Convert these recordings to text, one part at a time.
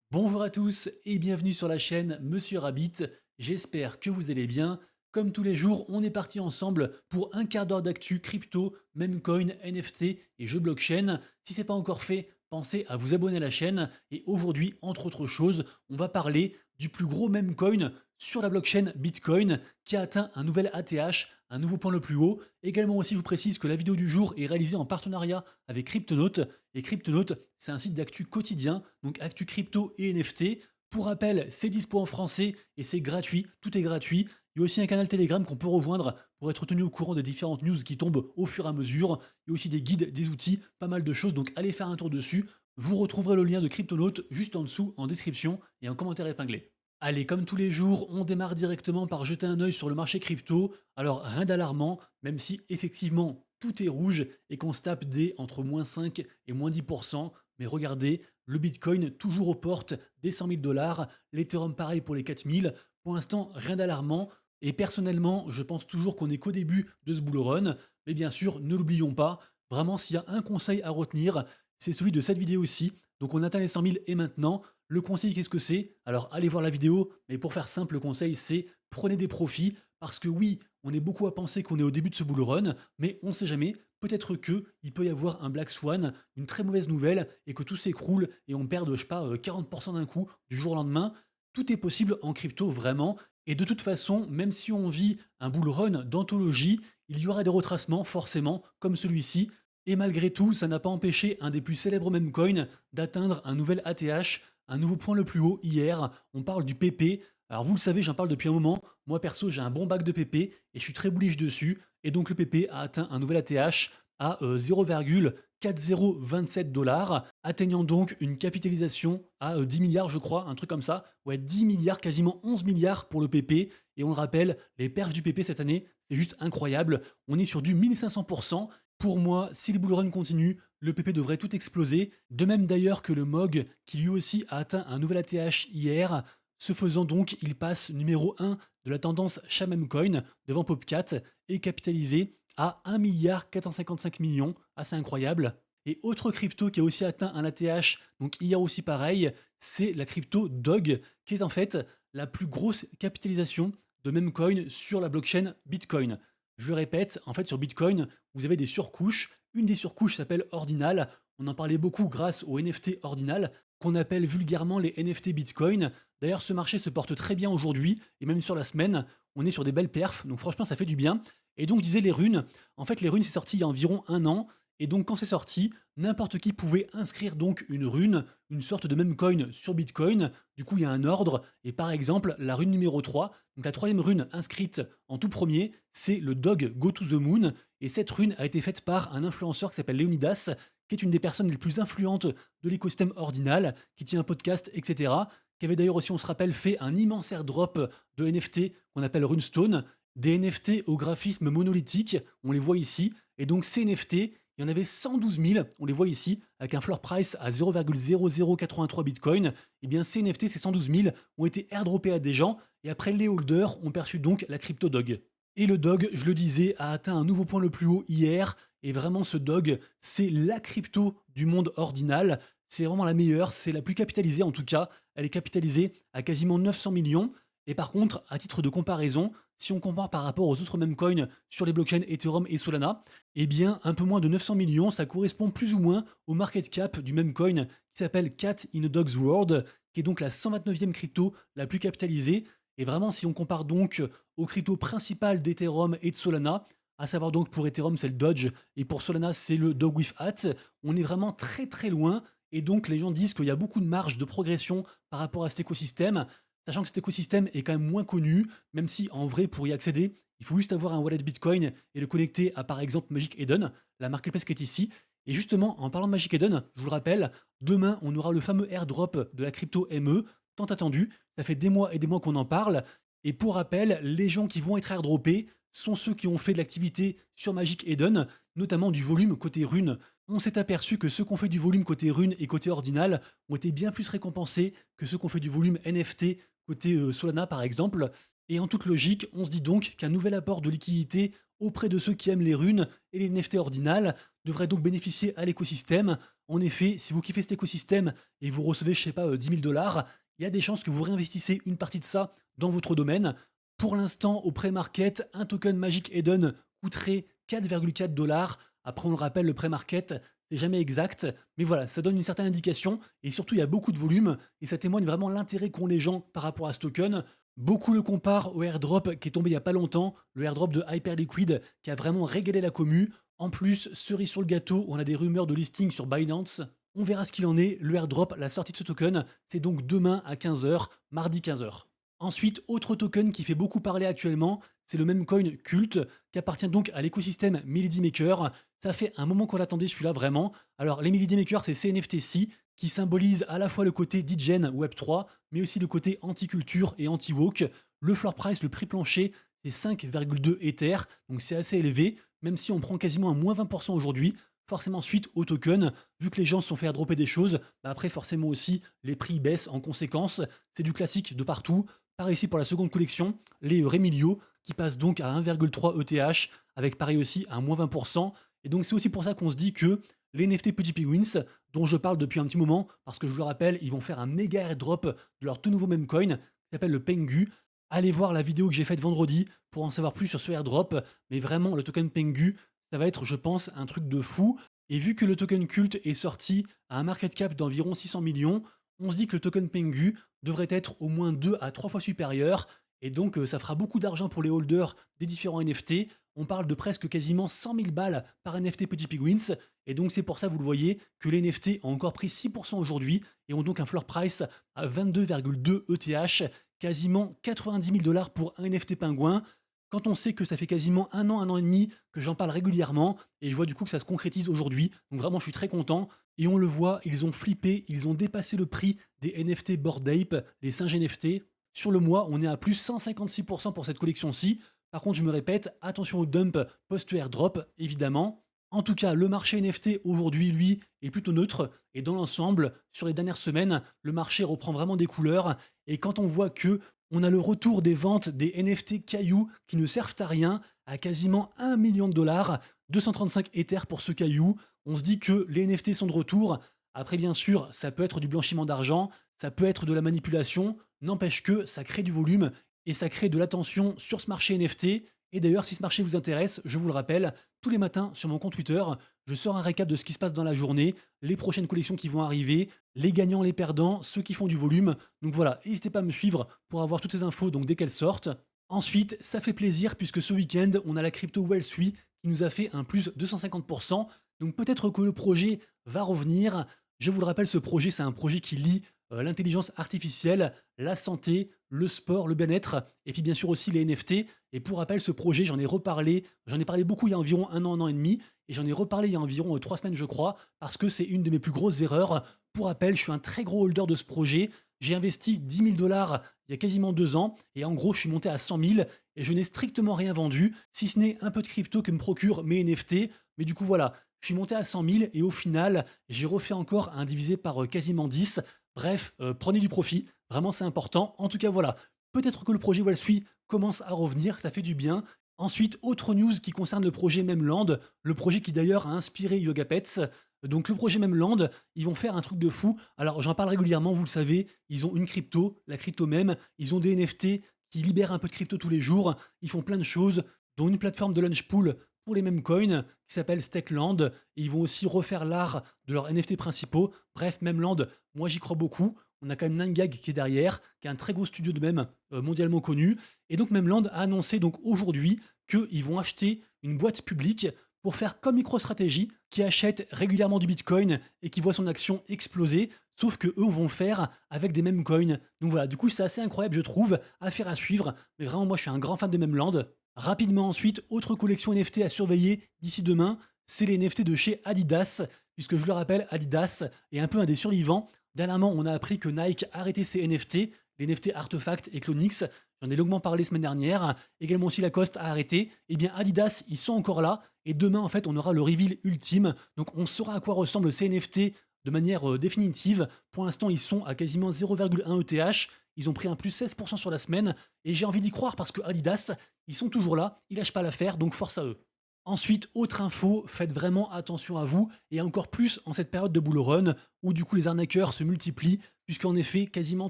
Bonjour à tous et bienvenue sur la chaîne Monsieur Rabbit. J'espère que vous allez bien. Comme tous les jours, on est parti ensemble pour un quart d'heure d'actu crypto, memecoin, NFT et jeux blockchain. Si c'est pas encore fait, pensez à vous abonner à la chaîne. Et aujourd'hui, entre autres choses, on va parler du plus gros memecoin sur la blockchain Bitcoin qui a atteint un nouvel ATH, un nouveau point le plus haut. Également aussi, je vous précise que la vidéo du jour est réalisée en partenariat avec Cryptonaut. Et Cryptonaut, c'est un site d'actu quotidien, donc actu crypto et NFT. Pour rappel, c'est dispo en français et c'est gratuit, tout est gratuit. Il y a aussi un canal Telegram qu'on peut rejoindre pour être tenu au courant des différentes news qui tombent au fur et à mesure. Il y a aussi des guides, des outils, pas mal de choses, donc allez faire un tour dessus. Vous retrouverez le lien de Cryptonaut juste en dessous, en description et en commentaire épinglé. Allez, comme tous les jours, on démarre directement par jeter un œil sur le marché crypto. Alors, rien d'alarmant, même si effectivement tout est rouge et qu'on se tape des entre moins 5 et moins 10%. Mais regardez, le Bitcoin toujours aux portes des 100 000 dollars, l'Ethereum pareil pour les 4 000. Pour l'instant, rien d'alarmant. Et personnellement, je pense toujours qu'on est qu'au début de ce bull run. Mais bien sûr, ne l'oublions pas, vraiment, s'il y a un conseil à retenir, c'est celui de cette vidéo-ci. Donc on atteint les 100 000 et maintenant, le conseil, qu'est-ce que c'est? Alors allez voir la vidéo, mais pour faire simple, le conseil, c'est prenez des profits, parce que oui, on est beaucoup à penser qu'on est au début de ce bull run, mais on ne sait jamais, peut-être que il peut y avoir un Black Swan, une très mauvaise nouvelle, et que tout s'écroule et on perd, je sais pas, 40% d'un coup, du jour au lendemain. Tout est possible en crypto, vraiment. Et de toute façon, même si on vit un bull run d'anthologie, il y aura des retracements, forcément, comme celui-ci. Et malgré tout, ça n'a pas empêché un des plus célèbres memecoins d'atteindre un nouvel ATH, un nouveau point le plus haut hier. On parle du PP. Alors vous le savez, j'en parle depuis un moment. Moi perso, j'ai un bon bac de PP et je suis très bullish dessus. Et donc le PP a atteint un nouvel ATH à 0,4027 dollars, atteignant donc une capitalisation à 10 milliards, je crois, un truc comme ça. Ouais, 10 milliards, quasiment 11 milliards pour le PP. Et on le rappelle, les perfs du PP cette année, c'est juste incroyable. On est sur du 1500%. Pour moi, si le bull run continue, le PP devrait tout exploser. De même d'ailleurs que le MOG, qui lui aussi a atteint un nouvel ATH hier. Ce faisant donc, il passe numéro 1 de la tendance Shaman Coin devant Popcat et capitalisé à 1,455 milliard, assez incroyable. Et autre crypto qui a aussi atteint un ATH, donc hier aussi pareil, c'est la crypto Dog, qui est en fait la plus grosse capitalisation de même coin sur la blockchain Bitcoin. Je le répète, en fait sur Bitcoin, vous avez des surcouches. Une des surcouches s'appelle Ordinal. On en parlait beaucoup grâce au NFT Ordinal, qu'on appelle vulgairement les NFT Bitcoin. D'ailleurs, ce marché se porte très bien aujourd'hui, et même sur la semaine, on est sur des belles perfs, donc franchement, ça fait du bien. Et donc, je disais les runes. En fait, les runes, c'est sorti il y a environ un an, et donc quand c'est sorti, n'importe qui pouvait inscrire donc une rune, une sorte de même coin sur Bitcoin. Du coup, il y a un ordre, et par exemple, la rune numéro 3, donc la troisième rune inscrite en tout premier, c'est le Dog Go to the Moon, et cette rune a été faite par un influenceur qui s'appelle Leonidas, qui est une des personnes les plus influentes de l'écosystème ordinal, qui tient un podcast, etc., qui avait d'ailleurs aussi, on se rappelle, fait un immense airdrop de NFT qu'on appelle Runestone, des NFT au graphisme monolithique, on les voit ici, et donc ces NFT, il y en avait 112 000, on les voit ici, avec un floor price à 0,0083 Bitcoin, et bien ces NFT, ces 112 000, ont été airdroppés à des gens, et après les holders ont perçu donc la crypto Dog. Et le Dog, je le disais, a atteint un nouveau point le plus haut hier, et vraiment ce Dog, c'est la crypto du monde ordinal, c'est vraiment la meilleure, c'est la plus capitalisée en tout cas, elle est capitalisée à quasiment 900 millions, et par contre, à titre de comparaison, si on compare par rapport aux autres memecoins sur les blockchains Ethereum et Solana, eh bien, un peu moins de 900 millions, ça correspond plus ou moins au market cap du memecoin qui s'appelle Cat in a Dog's World, qui est donc la 129e crypto la plus capitalisée. Et vraiment, si on compare donc aux cryptos principales d'Ethereum et de Solana, à savoir donc pour Ethereum c'est le Dodge et pour Solana c'est le Dog with Hat, on est vraiment très très loin. Et donc les gens disent qu'il y a beaucoup de marge de progression par rapport à cet écosystème, sachant que cet écosystème est quand même moins connu, même si en vrai pour y accéder, il faut juste avoir un wallet Bitcoin et le connecter à par exemple Magic Eden, la marketplace qui est ici. Et justement, en parlant de Magic Eden, je vous le rappelle, demain on aura le fameux airdrop de la crypto ME, tant attendu, ça fait des mois et des mois qu'on en parle. Et pour rappel, les gens qui vont être airdroppés sont ceux qui ont fait de l'activité sur Magic Eden, notamment du volume côté rune. On s'est aperçu que ceux qui ont fait du volume côté rune et côté ordinal ont été bien plus récompensés que ceux qui ont fait du volume NFT côté Solana par exemple. Et en toute logique, on se dit donc qu'un nouvel apport de liquidité auprès de ceux qui aiment les runes et les NFT ordinales devrait donc bénéficier à l'écosystème. En effet, si vous kiffez cet écosystème et vous recevez, je sais pas, 10 000 $, il y a des chances que vous réinvestissez une partie de ça dans votre domaine. Pour l'instant, au pré-market, un token Magic Eden coûterait 4,4 $. Après, on le rappelle, le pré-market, c'est jamais exact, mais voilà, ça donne une certaine indication et surtout, il y a beaucoup de volume et ça témoigne vraiment l'intérêt qu'ont les gens par rapport à ce token. Beaucoup le comparent au airdrop qui est tombé il y a pas longtemps, le airdrop de Hyperliquid qui a vraiment régalé la commu. En plus, cerise sur le gâteau, on a des rumeurs de listing sur Binance. On verra ce qu'il en est. Le airdrop, la sortie de ce token, c'est donc demain à 15 h, mardi 15 h. Ensuite, autre token qui fait beaucoup parler actuellement, c'est le meme coin Cult, qui appartient donc à l'écosystème Melody Maker. Ça fait un moment qu'on l'attendait celui-là vraiment. Alors les Melody Maker, c'est ces NFT-ci qui symbolisent à la fois le côté DGen Web3, mais aussi le côté anti-culture et anti-woke. Le floor price, le prix plancher, c'est 5,2 Ether, donc c'est assez élevé, même si on prend quasiment un moins 20% aujourd'hui. Forcément suite au token, vu que les gens se sont fait dropper des choses, bah après forcément aussi les prix baissent en conséquence. C'est du classique de partout. Pareil ici pour la seconde collection, les Remilio, qui passent donc à 1,3 ETH, avec pareil aussi un moins 20%. Et donc c'est aussi pour ça qu'on se dit que les NFT PGP Wins, dont je parle depuis un petit moment, parce que je vous le rappelle, ils vont faire un méga airdrop de leur tout nouveau meme coin, qui s'appelle le Pengu. Allez voir la vidéo que j'ai faite vendredi pour en savoir plus sur ce airdrop, mais vraiment le token Pengu, ça va être, je pense, un truc de fou. Et vu que le token culte est sorti à un market cap d'environ 600 millions, on se dit que le token Pengu devrait être au moins 2 à 3 fois supérieur. Et donc, ça fera beaucoup d'argent pour les holders des différents NFT. On parle de presque quasiment 100 000 balles par NFT Petit Pigwins. Et donc, c'est pour ça, vous le voyez, que les NFT ont encore pris 6% aujourd'hui et ont donc un floor price à 22,2 ETH, quasiment 90 000 $ pour un NFT pingouin. Quand on sait que ça fait quasiment un an et demi que j'en parle régulièrement, et je vois du coup que ça se concrétise aujourd'hui, donc vraiment je suis très content. Et on le voit, ils ont flippé, ils ont dépassé le prix des NFT Bored Ape, les singes NFT. Sur le mois, on est à plus 156% pour cette collection-ci. Par contre, je me répète, attention au dump post-airdrop, évidemment. En tout cas, le marché NFT aujourd'hui, lui, est plutôt neutre. Et dans l'ensemble, sur les dernières semaines, le marché reprend vraiment des couleurs. Et quand on voit que on a le retour des ventes des NFT cailloux qui ne servent à rien à quasiment 1 million de dollars, 235 Ether pour ce caillou. On se dit que les NFT sont de retour. Après, bien sûr, ça peut être du blanchiment d'argent, ça peut être de la manipulation. N'empêche que ça crée du volume et ça crée de l'attention sur ce marché NFT. Et d'ailleurs, si ce marché vous intéresse, je vous le rappelle, tous les matins sur mon compte Twitter, je sors un récap de ce qui se passe dans la journée, les prochaines collections qui vont arriver, les gagnants, les perdants, ceux qui font du volume. Donc voilà, n'hésitez pas à me suivre pour avoir toutes ces infos donc dès qu'elles sortent. Ensuite, ça fait plaisir puisque ce week-end, on a la crypto Wellsui qui nous a fait un plus 250%. Donc peut-être que le projet va revenir. Je vous le rappelle, ce projet, c'est un projet qui lie l'intelligence artificielle, la santé, le sport, le bien-être, et puis bien sûr aussi les NFT. Et pour rappel, ce projet, j'en ai parlé beaucoup il y a environ un an et demi, et j'en ai reparlé il y a environ 3 semaines, je crois, parce que c'est une de mes plus grosses erreurs. Pour rappel, je suis un très gros holder de ce projet. J'ai investi 10 000 $ il y a quasiment 2 ans, et en gros, je suis monté à 100 000, et je n'ai strictement rien vendu, si ce n'est un peu de crypto que me procurent mes NFT. Mais du coup, voilà, je suis monté à 100 000, et au final, j'ai refait encore un divisé par quasiment 10. Bref, prenez du profit, vraiment c'est important. En tout cas, voilà, peut-être que le projet Wellsui commence à revenir, ça fait du bien. Ensuite, autre news qui concerne le projet Memland, le projet qui d'ailleurs a inspiré Yoga Pets. Donc le projet Memland, ils vont faire un truc de fou. Alors j'en parle régulièrement, vous le savez, ils ont une crypto, la crypto Mem, ils ont des NFT qui libèrent un peu de crypto tous les jours, ils font plein de choses, dont une plateforme de launch pool pour les mêmes coins qui s'appelle Stakeland, et ils vont aussi refaire l'art de leurs NFT principaux. Bref, Memland, moi j'y crois beaucoup. On a quand même Nangag qui est derrière, qui est un très gros studio de meme mondialement connu. Et donc Memland a annoncé donc aujourd'hui qu'ils vont acheter une boîte publique pour faire comme MicroStrategy, qui achète régulièrement du Bitcoin et qui voit son action exploser, sauf que eux vont le faire avec des mêmes coins. Donc voilà, du coup c'est assez incroyable je trouve, affaire à suivre, mais vraiment moi je suis un grand fan de Memland. Rapidement ensuite, autre collection NFT à surveiller d'ici demain, c'est les NFT de chez Adidas, puisque je le rappelle, Adidas est un peu un des survivants. Dernièrement, on a appris que Nike arrêtait ses NFT, les NFT Artefact et Clonix. J'en ai longuement parlé semaine dernière. Également aussi Lacoste a arrêté. Eh bien Adidas, ils sont encore là. Et demain, en fait, on aura le reveal ultime. Donc on saura à quoi ressemblent ces NFT de manière définitive. Pour l'instant, ils sont à quasiment 0,1 ETH. Ils ont pris un plus 16% sur la semaine. Et j'ai envie d'y croire parce que Adidas, ils sont toujours là. Ils lâchent pas l'affaire, donc force à eux. Ensuite, autre info, faites vraiment attention à vous, et encore plus en cette période de bull run, où du coup les arnaqueurs se multiplient, puisqu'en effet, quasiment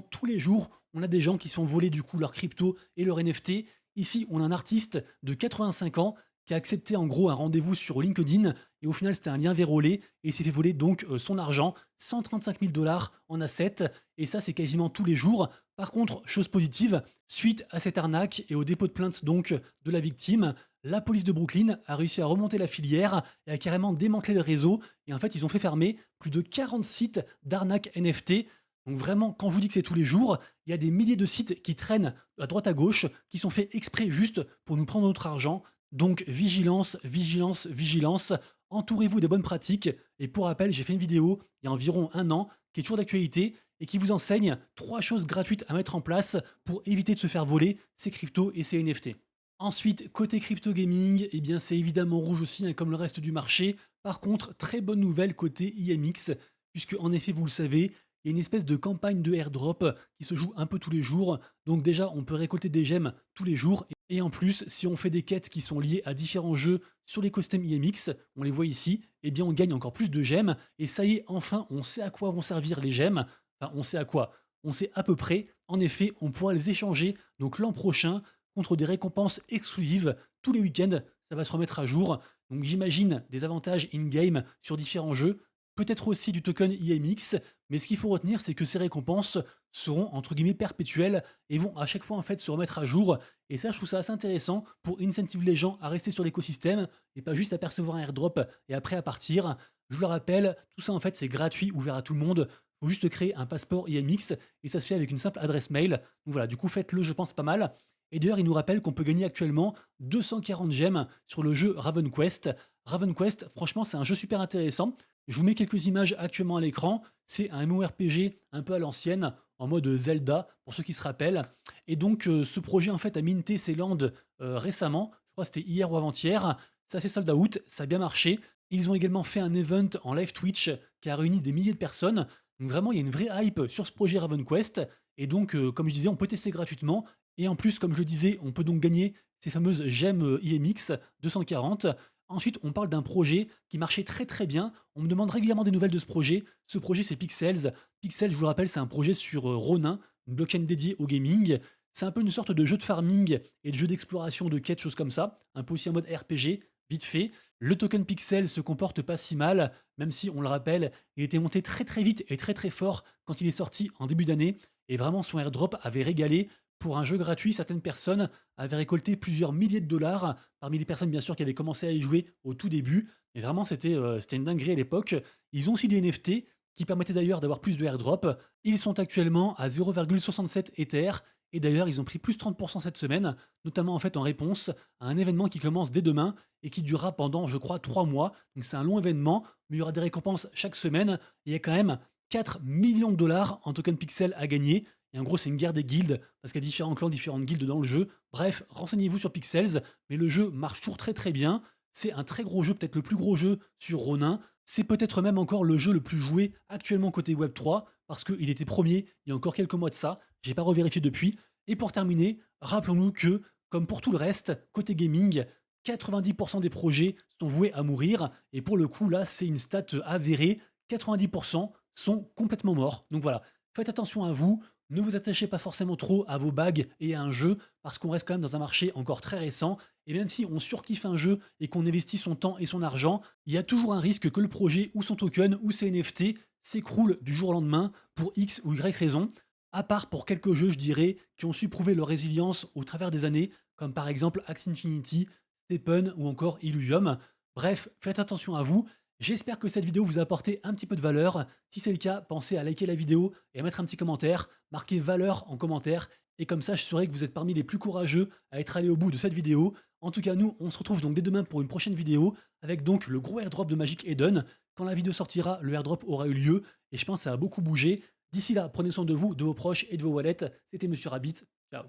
tous les jours, on a des gens qui se font voler du coup leur crypto et leur NFT. Ici, on a un artiste de 85 ans qui a accepté en gros un rendez-vous sur LinkedIn, et au final c'était un lien vérolé, et il s'est fait voler donc son argent, 135 000 dollars en assets, et ça c'est quasiment tous les jours. Par contre, chose positive, suite à cette arnaque et au dépôt de plainte donc de la victime, la police de Brooklyn a réussi à remonter la filière et a carrément démantelé le réseau. Et en fait, ils ont fait fermer plus de 40 sites d'arnaque NFT. Donc vraiment, quand je vous dis que c'est tous les jours, il y a des milliers de sites qui traînent à droite à gauche, qui sont faits exprès juste pour nous prendre notre argent. Donc vigilance, vigilance, vigilance. Entourez-vous des bonnes pratiques. Et pour rappel, j'ai fait une vidéo il y a environ un an qui est toujours d'actualité et qui vous enseigne 3 choses gratuites à mettre en place pour éviter de se faire voler ses cryptos et ses NFT. Ensuite, côté crypto gaming, eh bien c'est évidemment rouge aussi, hein, comme le reste du marché. Par contre, très bonne nouvelle côté IMX, puisque en effet, vous le savez, il y a une espèce de campagne de airdrop qui se joue un peu tous les jours. Donc déjà, on peut récolter des gemmes tous les jours. Et en plus, si on fait des quêtes qui sont liées à différents jeux sur l'écosystème IMX, on les voit ici, eh bien on gagne encore plus de gemmes. Et ça y est, enfin, on sait à quoi vont servir les gemmes. Enfin, on sait à quoi. On sait à peu près. En effet, on pourra les échanger donc l'an prochain contre des récompenses exclusives tous les week-ends. Ça va se remettre à jour. Donc j'imagine des avantages in-game sur différents jeux, peut-être aussi du token IMX, mais ce qu'il faut retenir, c'est que ces récompenses seront entre guillemets perpétuelles et vont à chaque fois en fait se remettre à jour. Et ça, je trouve ça assez intéressant pour incentiver les gens à rester sur l'écosystème et pas juste à percevoir un airdrop et après à partir. Je vous le rappelle, tout ça en fait c'est gratuit, ouvert à tout le monde. Il faut juste créer un passeport IMX et ça se fait avec une simple adresse mail. Donc voilà, du coup faites-le, je pense pas mal. Et d'ailleurs, il nous rappelle qu'on peut gagner actuellement 240 gemmes sur le jeu Raven Quest. Raven Quest, franchement, c'est un jeu super intéressant. Je vous mets quelques images actuellement à l'écran. C'est un MMORPG un peu à l'ancienne, en mode Zelda, pour ceux qui se rappellent. Et donc, ce projet, en fait, a minté ses landes récemment. Je crois que c'était hier ou avant-hier. Ça s'est sold out, ça a bien marché. Ils ont également fait un event en live Twitch qui a réuni des milliers de personnes. Donc vraiment, il y a une vraie hype sur ce projet Raven Quest. Et donc, comme je disais, on peut tester gratuitement. Et en plus, comme je le disais, on peut donc gagner ces fameuses gemmes IMX 240. Ensuite, on parle d'un projet qui marchait très très bien. On me demande régulièrement des nouvelles de ce projet. Ce projet, c'est Pixels. Pixels, je vous le rappelle, c'est un projet sur Ronin, une blockchain dédiée au gaming. C'est un peu une sorte de jeu de farming et de jeu d'exploration de quêtes, choses comme ça. Un peu aussi en mode RPG, vite fait. Le token Pixel se comporte pas si mal, même si, on le rappelle, il était monté très très vite et très très fort quand il est sorti en début d'année. Et vraiment, son airdrop avait régalé. Pour un jeu gratuit, certaines personnes avaient récolté plusieurs milliers de dollars, parmi les personnes bien sûr qui avaient commencé à y jouer au tout début. Mais vraiment, c'était une dinguerie à l'époque. Ils ont aussi des NFT qui permettaient d'ailleurs d'avoir plus de airdrop. Ils sont actuellement à 0,67 Ether. Et d'ailleurs, ils ont pris plus 30% cette semaine, notamment en fait en réponse à un événement qui commence dès demain et qui durera pendant, je crois, 3 mois. Donc c'est un long événement, mais il y aura des récompenses chaque semaine. Et il y a quand même 4 millions de dollars en token pixel à gagner. Et en gros, c'est une guerre des guildes, parce qu'il y a différents clans, différentes guildes dans le jeu. Bref, renseignez-vous sur Pixels, mais le jeu marche toujours très très bien. C'est un très gros jeu, peut-être le plus gros jeu sur Ronin. C'est peut-être même encore le jeu le plus joué actuellement côté Web3, parce qu'il était premier il y a encore quelques mois de ça. J'ai pas revérifié depuis. Et pour terminer, rappelons-nous que, comme pour tout le reste, côté gaming, 90% des projets sont voués à mourir. Et pour le coup, là, c'est une stat avérée. 90% sont complètement morts. Donc voilà, faites attention à vous. Ne vous attachez pas forcément trop à vos bagues et à un jeu, parce qu'on reste quand même dans un marché encore très récent, et même si on surkiffe un jeu et qu'on investit son temps et son argent, il y a toujours un risque que le projet ou son token ou ses NFT s'écroulent du jour au lendemain pour X ou Y raison, à part pour quelques jeux, je dirais, qui ont su prouver leur résilience au travers des années, comme par exemple Axie Infinity, Steppen ou encore Illuvium. Bref, faites attention à vous. J'espère que cette vidéo vous a apporté un petit peu de valeur. Si c'est le cas, pensez à liker la vidéo et à mettre un petit commentaire. Marquez valeur en commentaire. Et comme ça, je saurai que vous êtes parmi les plus courageux à être allés au bout de cette vidéo. En tout cas, nous, on se retrouve donc dès demain pour une prochaine vidéo avec donc le gros airdrop de Magic Eden. Quand la vidéo sortira, le airdrop aura eu lieu et je pense que ça a beaucoup bougé. D'ici là, prenez soin de vous, de vos proches et de vos wallets. C'était Monsieur Rabbit. Ciao.